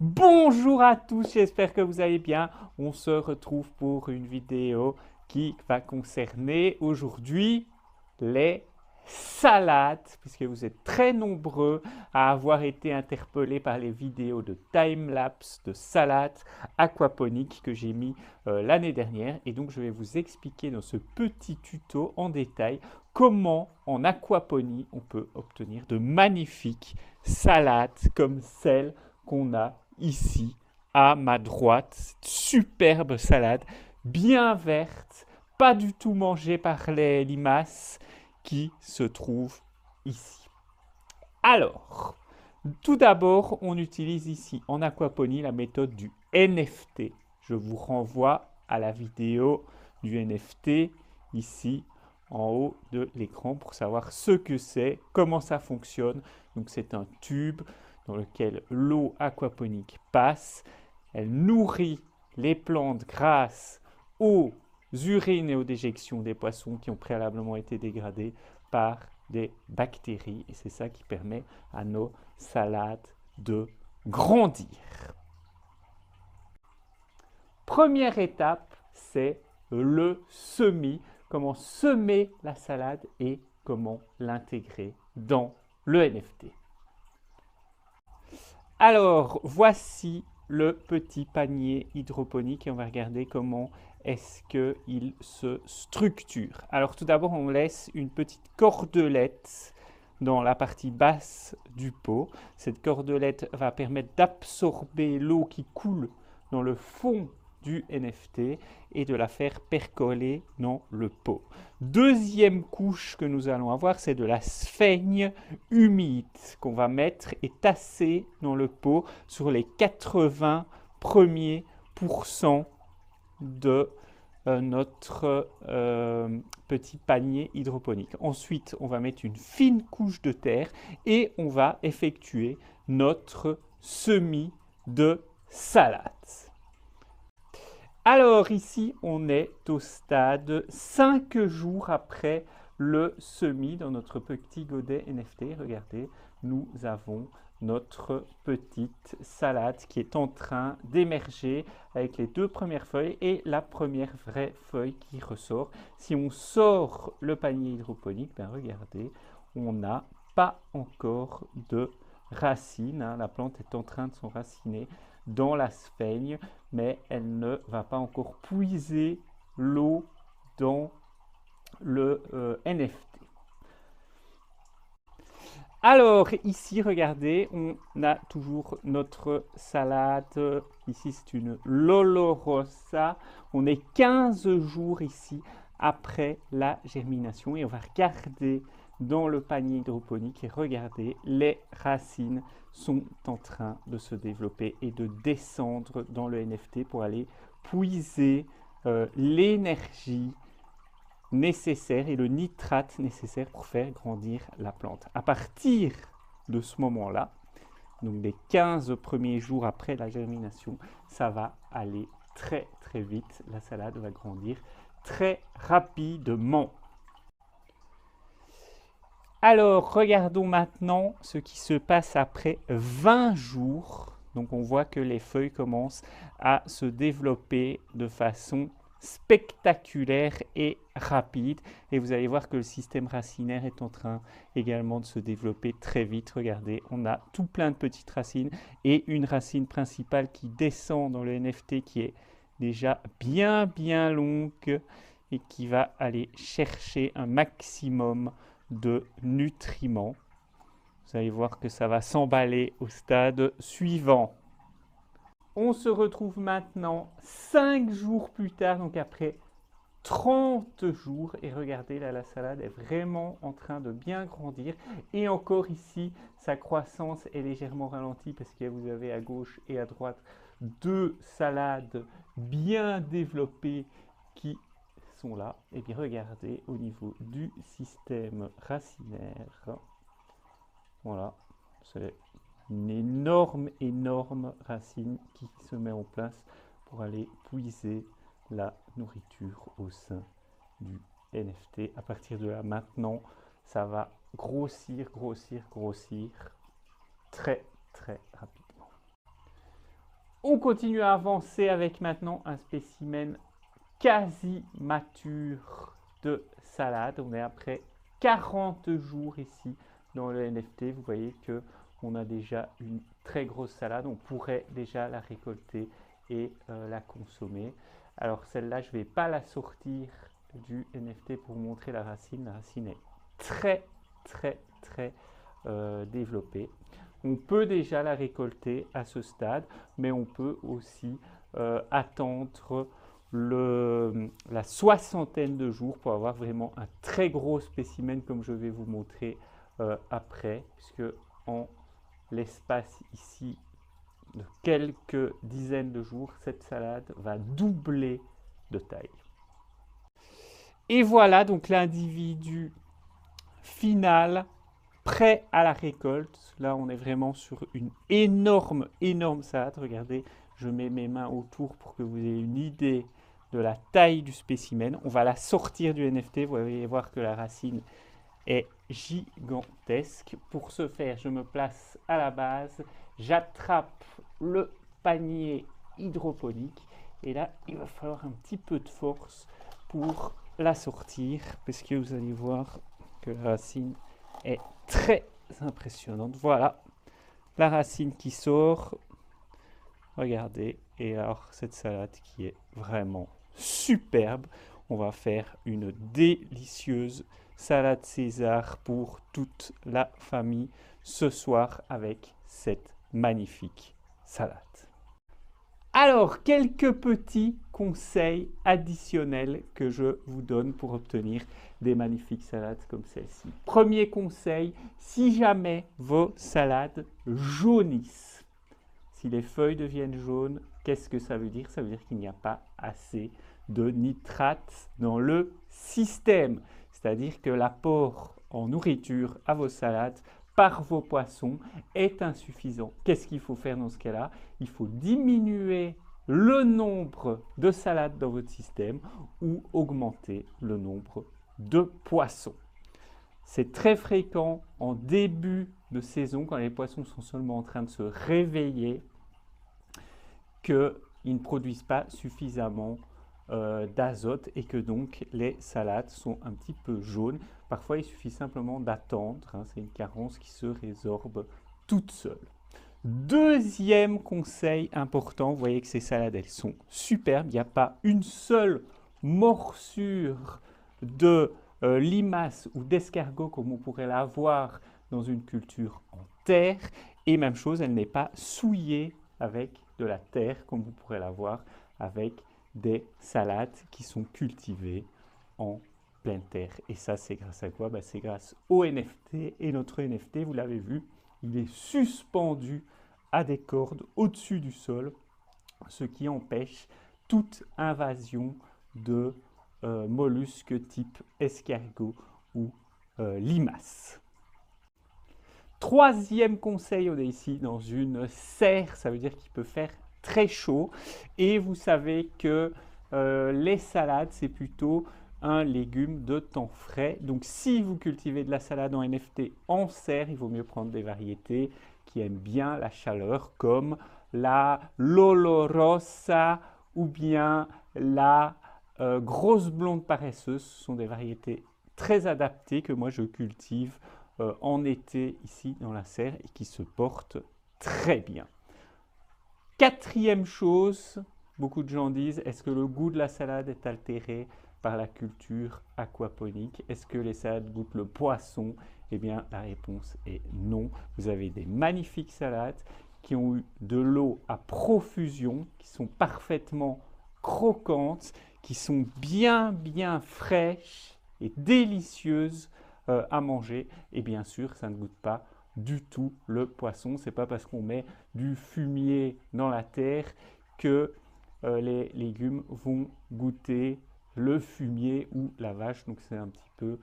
Bonjour à tous, j'espère que vous allez bien. On se retrouve pour une vidéo qui va concerner aujourd'hui les salades, puisque vous êtes très nombreux à avoir été interpellés par les vidéos de time-lapse de salades aquaponiques que j'ai mis l'année dernière. Et donc je vais vous expliquer dans ce petit tuto en détail comment en aquaponie on peut obtenir de magnifiques salades comme celle qu'on a ici à ma droite. Cette superbe salade, bien verte, pas du tout mangée par les limaces qui se trouvent ici. Alors, tout d'abord, on utilise ici en aquaponie la méthode du NFT. Je vous renvoie à la vidéo du NFT ici en haut de l'écran pour savoir ce que c'est, comment ça fonctionne. Donc c'est un tube dans lequel l'eau aquaponique passe. Elle nourrit les plantes grâce aux urines et aux déjections des poissons qui ont préalablement été dégradés par des bactéries. Et c'est ça qui permet à nos salades de grandir. Première étape, c'est le semis. Comment semer la salade et comment l'intégrer dans le NFT. Alors, voici le petit panier hydroponique et on va regarder comment est-ce qu'il se structure. Alors, tout d'abord, on laisse une petite cordelette dans la partie basse du pot. Cette cordelette va permettre d'absorber l'eau qui coule dans le fond du NFT et de la faire percoler dans le pot. Deuxième couche que nous allons avoir, c'est de la sphaigne humide qu'on va mettre et tasser dans le pot sur les 80 premiers pourcents de notre petit panier hydroponique. Ensuite, on va mettre une fine couche de terre et on va effectuer notre semis de salade. Alors ici, on est au stade 5 jours après le semis dans notre petit godet NFT. Regardez, nous avons notre petite salade qui est en train d'émerger avec les deux premières feuilles et la première vraie feuille qui ressort. Si on sort le panier hydroponique, ben regardez, on n'a pas encore de racines. La plante est en train de s'enraciner dans la sphaigne, mais elle ne va pas encore puiser l'eau dans le NFT. Alors ici, regardez, on a toujours notre salade. Ici, c'est une Lolo Rossa. On est 15 jours ici après la germination et on va regarder dans le panier hydroponique et regardez, les racines sont en train de se développer et de descendre dans le NFT pour aller puiser l'énergie nécessaire et le nitrate nécessaire pour faire grandir la plante. À partir de ce moment-là, donc les 15 premiers jours après la germination, ça va aller très très vite. La salade va grandir très rapidement. Alors, regardons maintenant ce qui se passe après 20 jours. Donc, on voit que les feuilles commencent à se développer de façon spectaculaire et rapide. Et vous allez voir que le système racinaire est en train également de se développer très vite. Regardez, on a tout plein de petites racines et une racine principale qui descend dans le NFT qui est déjà bien longue et qui va aller chercher un maximum de nutriments. Vous allez voir que ça va s'emballer au stade suivant. On se retrouve maintenant 5 jours plus tard, donc après 30 jours. Et regardez, là, la salade est vraiment en train de bien grandir. Et encore ici, sa croissance est légèrement ralentie parce que vous avez à gauche et à droite deux salades bien développées qui sont là. Et bien regardez au niveau du système racinaire. Voilà, c'est une énorme racine qui se met en place pour aller puiser la nourriture au sein du NFT. À partir de là, maintenant, ça va grossir très rapidement. On continue à avancer avec maintenant un spécimen quasi mature de salade. On est après 40 jours ici dans le NFT. Vous voyez que on a déjà une très grosse salade. On pourrait déjà la récolter et la consommer. Alors celle-là, je ne vais pas la sortir du NFT pour vous montrer la racine. La racine est très développée. On peut déjà la récolter à ce stade, mais on peut aussi attendre la soixantaine de jours pour avoir vraiment un très gros spécimen comme je vais vous montrer après, puisque en l'espace ici de quelques dizaines de jours, cette salade va doubler de taille. Et voilà donc l'individu final prêt à la récolte. Là, on est vraiment sur une énorme salade. Regardez, je mets mes mains autour pour que vous ayez une idée de la taille du spécimen. On va la sortir du NFT. Vous allez voir que la racine est gigantesque. Pour ce faire, je me place à la base. J'attrape le panier hydroponique. Et là, il va falloir un petit peu de force pour la sortir, parce que vous allez voir que la racine est très impressionnante. Voilà, la racine qui sort. Regardez, et alors cette salade qui est vraiment superbe. On va faire une délicieuse salade César pour toute la famille ce soir avec cette magnifique salade. Alors, quelques petits conseils additionnels que je vous donne pour obtenir des magnifiques salades comme celle-ci. Premier conseil, si jamais vos salades jaunissent, si les feuilles deviennent jaunes, qu'est-ce que ça veut dire? Ça veut dire qu'il n'y a pas assez de nitrates dans le système. C'est-à-dire que l'apport en nourriture à vos salades par vos poissons est insuffisant. Qu'est-ce qu'il faut faire dans ce cas-là? Il faut diminuer le nombre de salades dans votre système ou augmenter le nombre de poissons. C'est très fréquent en début de saison, quand les poissons sont seulement en train de se réveiller, qu'ils ne produisent pas suffisamment d'azote et que donc les salades sont un petit peu jaunes. Parfois, il suffit simplement d'attendre. C'est une carence qui se résorbe toute seule. Deuxième conseil important, vous voyez que ces salades, elles sont superbes. Il n'y a pas une seule morsure de limace ou d'escargot comme on pourrait l'avoir dans une culture en terre. Et même chose, elle n'est pas souillée avec de la terre comme vous pourrez l'avoir avec des salades qui sont cultivées en pleine terre. Et ça, c'est grâce à quoi? C'est grâce au NFT. Et notre NFT, vous l'avez vu, il est suspendu à des cordes au-dessus du sol, ce qui empêche toute invasion de mollusques type escargot ou limace. Troisième conseil, on est ici dans une serre, ça veut dire qu'il peut faire très chaud. Et vous savez que les salades, c'est plutôt un légume de temps frais. Donc si vous cultivez de la salade en NFT en serre, il vaut mieux prendre des variétés qui aiment bien la chaleur, comme la Lolo Rossa ou bien la grosse blonde paresseuse. Ce sont des variétés très adaptées que moi je cultive en été ici dans la serre et qui se portent très bien. Quatrième chose, beaucoup de gens disent, est-ce que le goût de la salade est altéré par la culture aquaponique? Est-ce que les salades goûtent le poisson? Eh bien, la réponse est non. Vous avez des magnifiques salades qui ont eu de l'eau à profusion, qui sont parfaitement croquantes, qui sont bien fraîches et délicieuses à manger. Et bien sûr, ça ne goûte pas du tout le poisson. C'est pas parce qu'on met du fumier dans la terre que les légumes vont goûter le fumier ou la vache. Donc c'est un petit peu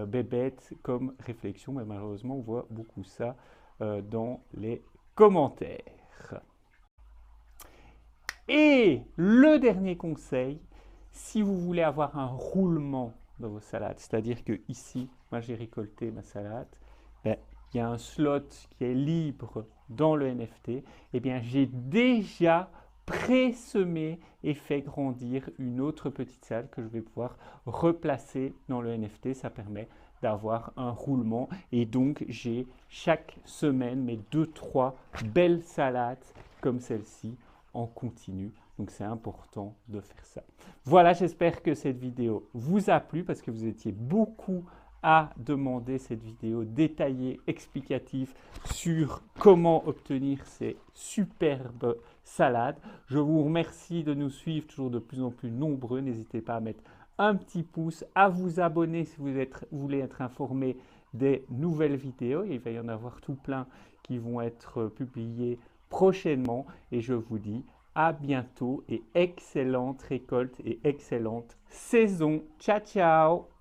bébête comme réflexion, mais malheureusement on voit beaucoup ça dans les commentaires. Et le dernier conseil, si vous voulez avoir un roulement dans vos salades, c'est-à-dire que ici, moi j'ai récolté ma salade, il y a un slot qui est libre dans le NFT, eh bien, j'ai déjà pré-semé et fait grandir une autre petite salle que je vais pouvoir replacer dans le NFT. Ça permet d'avoir un roulement et donc j'ai chaque semaine mes 2-3 belles salades comme celle-ci en continu. Donc c'est important de faire ça. Voilà, j'espère que cette vidéo vous a plu parce que vous étiez beaucoup à demander cette vidéo détaillée, explicative sur comment obtenir ces superbes salades. Je vous remercie de nous suivre toujours de plus en plus nombreux. N'hésitez pas à mettre un petit pouce, à vous abonner si vous voulez être informé des nouvelles vidéos. Il va y en avoir tout plein qui vont être publiées prochainement et je vous dis à bientôt et excellente récolte et excellente saison. Ciao, ciao!